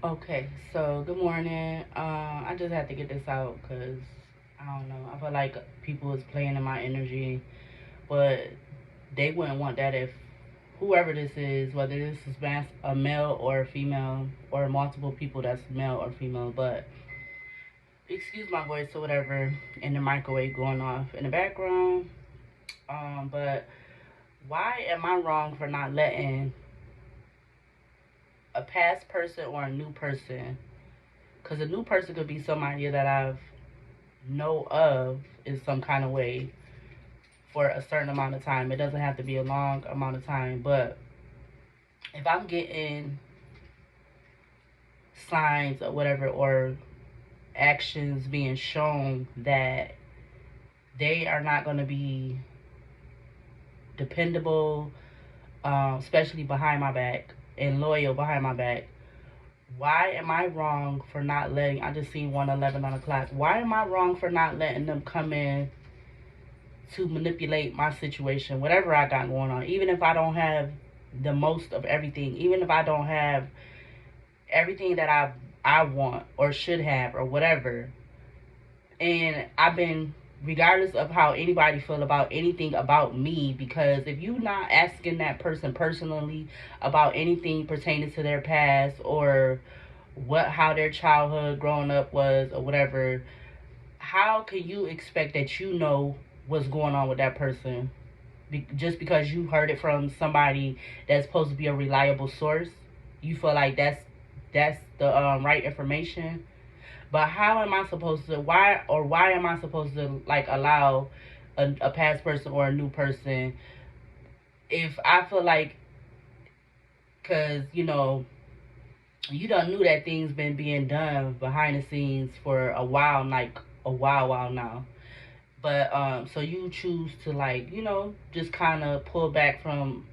Okay, so good morning. I just had to get this out because I don't know. I feel like people is playing in my energy, but they wouldn't want that if whoever this is, whether this is a male or a female, or multiple people that's male or female. But excuse my voice or whatever, and the microwave going off in the background. But why am I wrong for not letting a past person or a new person? Because a new person could be somebody that I've know of in some kind of way for a certain amount of time. It doesn't have to be a long amount of time, but if I'm getting signs or whatever, or actions being shown that they are not going to be dependable, especially behind my back, and loyal behind my back, why am I wrong for not letting? I just seen 111 on the clock. Why am I wrong for not letting them come in to manipulate my situation, whatever I got going on, even if I don't have the most of everything, even if I don't have everything that I want or should have or whatever. And I've been, regardless of how anybody feel about anything about me, because if you not asking that person personally about anything pertaining to their past, or how their childhood growing up was or whatever, how can you expect that you know what's going on with that person just because you heard it from somebody that's supposed to be a reliable source? You feel like that's the right information. But how am I supposed to, why am I supposed to like allow a past person or a new person if I feel like, because you don't knew that things been being done behind the scenes for a while, like a while now. But so you choose to, like, just kind of pull back from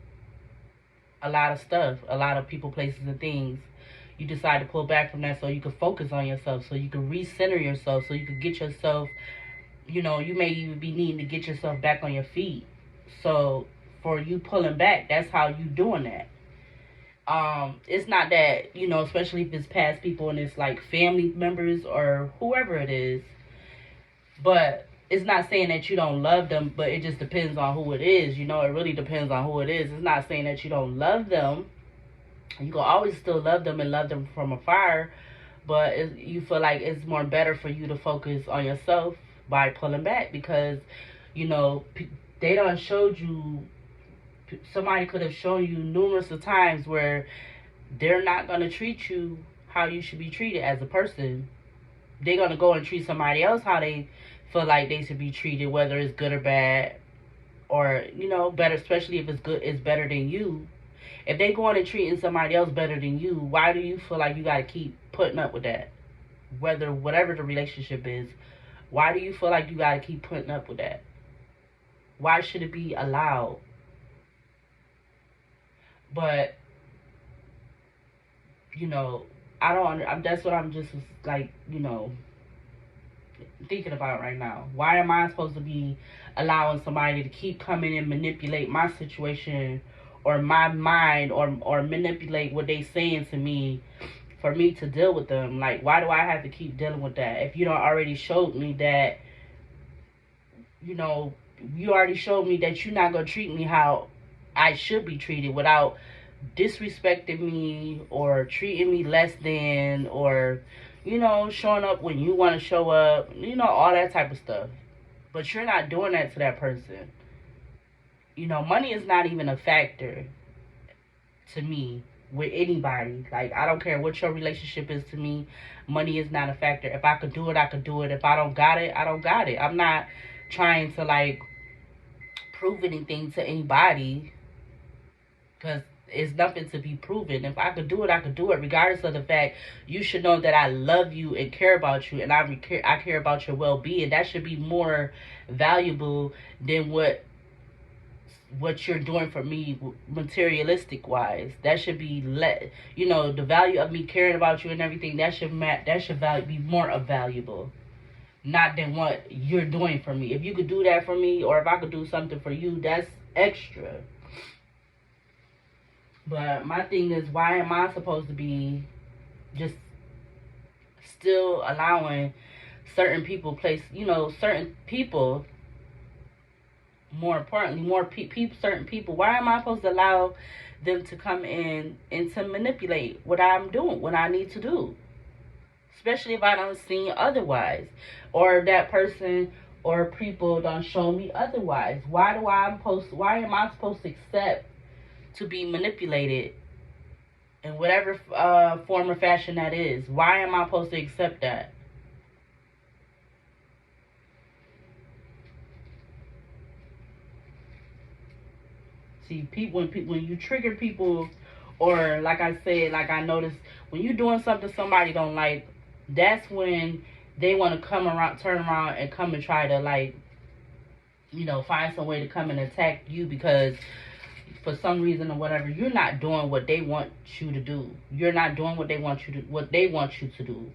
a lot of stuff, a lot of people, places, and things. You decide to pull back from that so you can focus on yourself, so you can recenter yourself, so you can get yourself, you may even be needing to get yourself back on your feet. So for you pulling back, that's how you doing that. It's not that, especially if it's past people and it's like family members or whoever it is. But it's not saying that you don't love them, but it just depends on who it is. It really depends on who it is. It's not saying that you don't love them. You can always still love them and love them from afar, but you feel like it's more better for you to focus on yourself by pulling back, because you know they done showed you, somebody could have shown you numerous of times where they're not going to treat you how you should be treated as a person. They're going to go and treat somebody else how they feel like they should be treated, whether it's good or bad, or better, especially if it's good, it's better than you. If they going and treating somebody else better than you, why do you feel like you got to keep putting up with that? Whatever the relationship is, why do you feel like you got to keep putting up with that? Why should it be allowed? But you know, I don't. That's what I'm just like, thinking about right now. Why am I supposed to be allowing somebody to keep coming and manipulate my situation or my mind, or manipulate what they saying to me for me to deal with them? Like, why do I have to keep dealing with that? If you don't already showed me that, you know, you already showed me that you're not gonna treat me how I should be treated, without disrespecting me or treating me less than, or showing up when you want to show up, all that type of stuff. But you're not doing that to that person. Money is not even a factor to me with anybody. Like, I don't care what your relationship is to me. Money is not a factor. If I could do it, I could do it. If I don't got it, I don't got it. I'm not trying to like prove anything to anybody, because it's nothing to be proven. If I could do it, I could do it, regardless of the fact. You should know that I love you and care about you, and I care about your well-being. That should be more valuable than what you're doing for me, materialistic wise. That should be the value of me caring about you and everything. That should be more of valuable, not than what you're doing for me. If you could do that for me, or if I could do something for you, that's extra. But my thing is, why am I supposed to be just still allowing certain people certain people, more importantly, certain people, why am I supposed to allow them to come in and to manipulate what I'm doing, what I need to do? Especially if I don't see otherwise, or that person or people don't show me otherwise. Why am I supposed to accept to be manipulated in whatever form or fashion that is? Why am I supposed to accept that? See, when you trigger people, or like I said, like I noticed, when you're doing something somebody don't like, that's when they want to turn around and come and try to, like, find some way to come and attack you, because for some reason or whatever, you're not doing what they want you to do. You're not doing what they want you to do.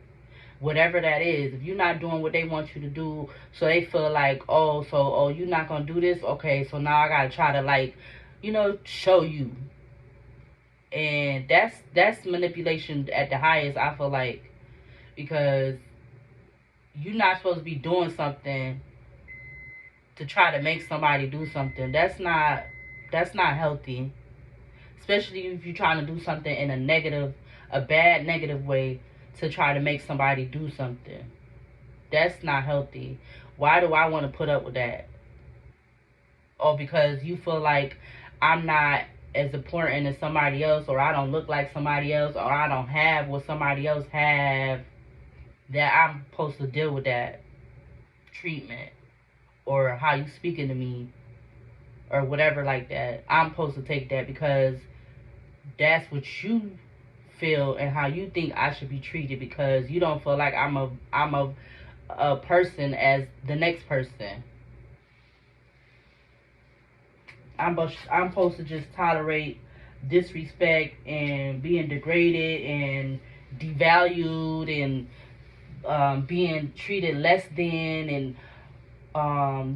Whatever that is, if you're not doing what they want you to do, so they feel like, oh, you're not gonna do this, okay, so now I gotta try to, like, show you. And that's manipulation at the highest, I feel like, because you're not supposed to be doing something to try to make somebody do something. That's not healthy. Especially if you're trying to do something in a bad negative way to try to make somebody do something. That's not healthy. Why do I want to put up with that? Or because you feel like I'm not as important as somebody else, or I don't look like somebody else, or I don't have what somebody else have, that I'm supposed to deal with that treatment, or how you speaking to me, or whatever like that. I'm supposed to take that because that's what you feel and how you think I should be treated, because you don't feel like I'm a person as the next person. I'm supposed to just tolerate disrespect and being degraded and devalued and being treated less than, and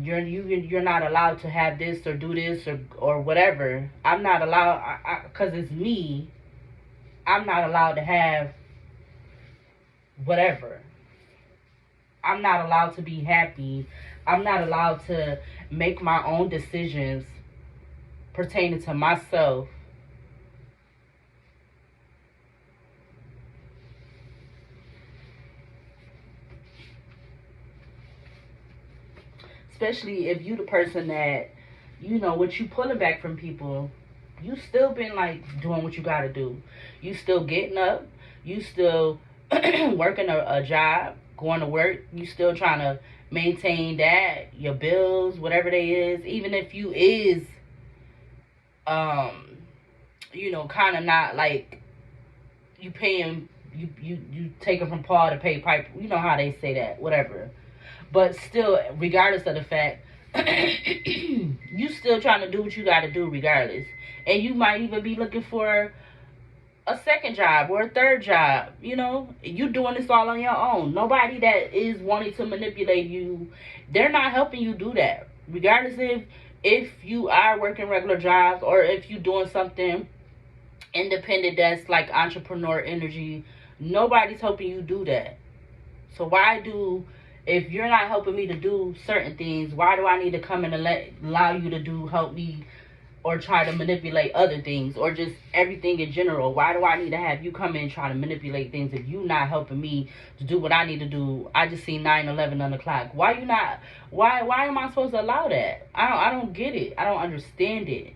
you're not allowed to have this or do this or whatever. I'm not allowed, because it's me. I'm not allowed to have whatever. I'm not allowed to be happy. I'm not allowed to make my own decisions pertaining to myself. Especially if you the person that, what you pulling back from people, you still been, like, doing what you gotta do. You still getting up. You still working a job, going to work. You still trying to maintain that, your bills, whatever they is. Even if you is, kind of not, like, you paying, you taking from Paul to pay pipe. You know how they say that, whatever. But still, regardless of the fact, you still trying to do what you got to do regardless. And you might even be looking for a second job or a third job. You doing this all on your own. Nobody that is wanting to manipulate you, they're not helping you do that. Regardless if you are working regular jobs, or if you doing something independent that's like entrepreneur energy, nobody's helping you do that. So if you're not helping me to do certain things, why do I need to come in and allow you to help me, or try to manipulate other things, or just everything in general? Why do I need to have you come in and try to manipulate things if you're not helping me to do what I need to do? I just see 9/11 on the clock. Why am I supposed to allow that? I don't get it. I don't understand it.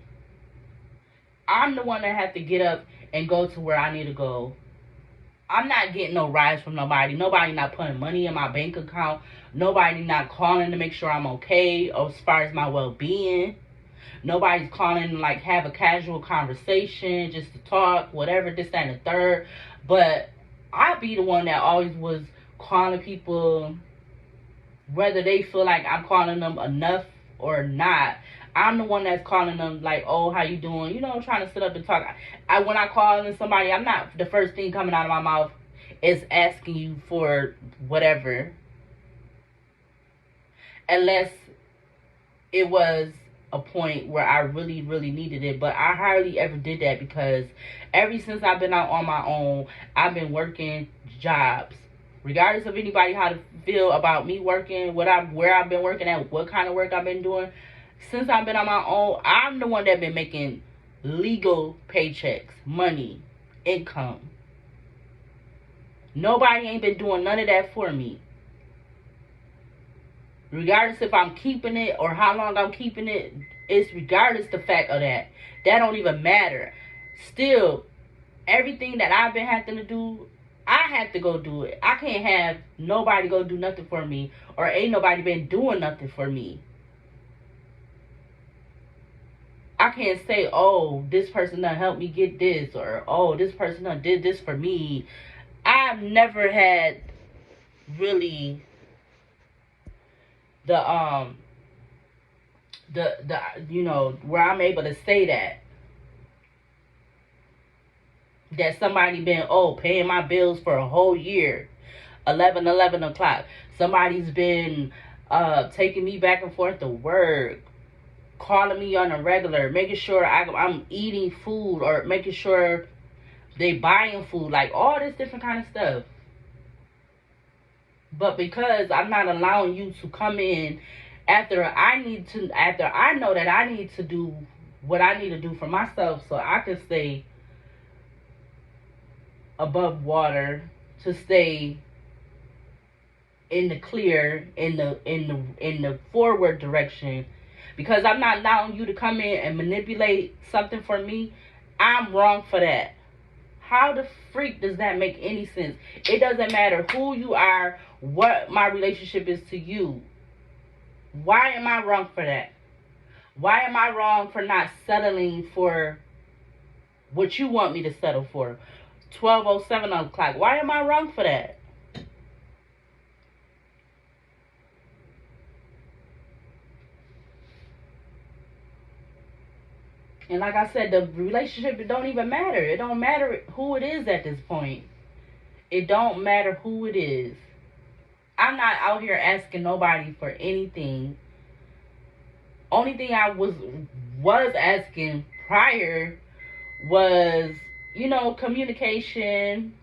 I'm the one that has to get up and go to where I need to go. I'm not getting no rides from nobody. Nobody not putting money in my bank account. Nobody not calling to make sure I'm okay, or as far as my well-being. Nobody's calling to, like, have a casual conversation, just to talk, whatever, this, that, and the third. But I be the one that always was calling people, whether they feel like I'm calling them enough or not. I'm the one that's calling them, like, oh, how you doing? Trying to sit up and talk. When I call in somebody, I'm not, the first thing coming out of my mouth is asking you for whatever. Unless it was a point where I really, really needed it. But I hardly ever did that because ever since I've been out on my own, I've been working jobs. Regardless of anybody how to feel about me working, where I've been working at, what kind of work I've been doing. Since I've been on my own, I'm the one that been making legal paychecks, money, income. Nobody ain't been doing none of that for me. Regardless if I'm keeping it or how long I'm keeping it, it's regardless the fact of that. That don't even matter. Still, everything that I've been having to do, I have to go do it. I can't have nobody go do nothing for me, or ain't nobody been doing nothing for me. I can't say, oh, this person done helped me get this, or oh, this person done did this for me. I've never had really the you know, where I'm able to say that somebody been paying my bills for a whole year, 11 o'clock. Somebody's been taking me back and forth to work, calling me on a regular, making sure I'm eating food, or making sure they buying food, like all this different kind of stuff. But because I'm not allowing you to come in after I know that I need to do what I need to do for myself, so I can stay above water, to stay in the clear, in the forward direction, because I'm not allowing you to come in and manipulate something for me. I'm wrong for that. How the freak does that make any sense? It doesn't matter who you are, what my relationship is to you. Why am I wrong for that? Why am I wrong for not settling for what you want me to settle for? 12:07 on the clock. Why am I wrong for that? And like I said, the relationship, it don't even matter. It don't matter who it is at this point. It don't matter who it is. I'm not out here asking nobody for anything. Only thing I was asking prior was, communication,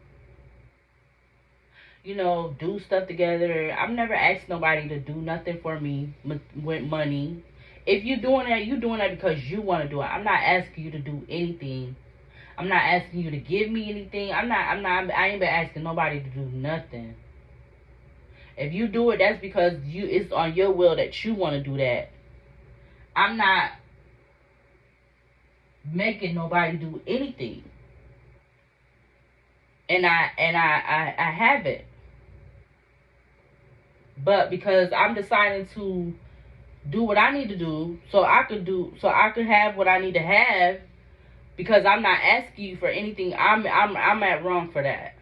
do stuff together. I've never asked nobody to do nothing for me with money. If you're doing that because you want to do it. I'm not asking you to do anything. I'm not asking you to give me anything. I ain't been asking nobody to do nothing. If you do it, that's because it's on your will that you want to do that. I'm not making nobody do anything. And I haven't. But because I'm deciding to do what I need to do, so I could have what I need to have, because I'm not asking you for anything, I'm at wrong for that.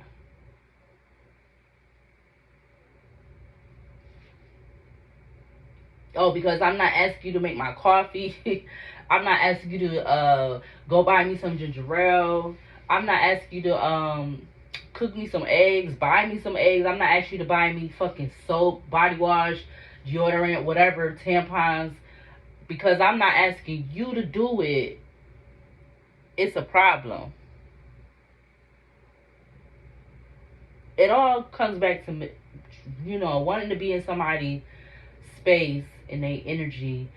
Oh, because I'm not asking you to make my coffee. I'm not asking you to go buy me some ginger ale. I'm not asking you to cook me some eggs, buy me some eggs. I'm not asking you to buy me fucking soap, body wash, deodorant, whatever, tampons, because I'm not asking you to do it. It's a problem. It all comes back to, wanting to be in somebody's space and their energy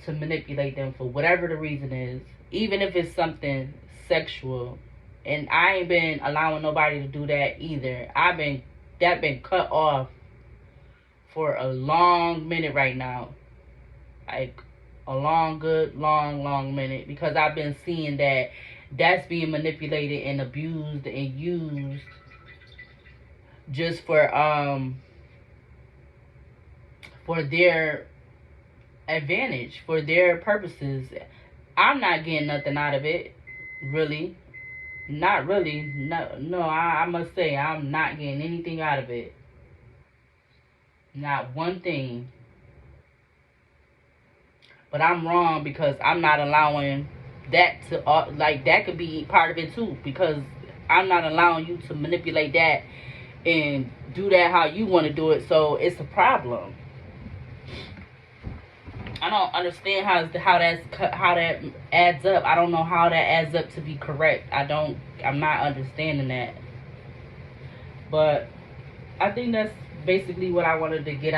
to manipulate them for whatever the reason is, even if it's something sexual. And I ain't been allowing nobody to do that either. That been cut off for a long minute right now. Like a long minute, because I've been seeing that's being manipulated and abused and used just for their advantage, for their purposes. I'm not getting nothing out of it, really. Not really. No, I must say I'm not getting anything out of it. Not one thing. But I'm wrong because I'm not allowing that to, that could be part of it too, because I'm not allowing you to manipulate that and do that how you want to do it, so it's a problem. I don't understand how that adds up. I don't know how that adds up to be correct. I'm not understanding that. But I think that's basically what I wanted to get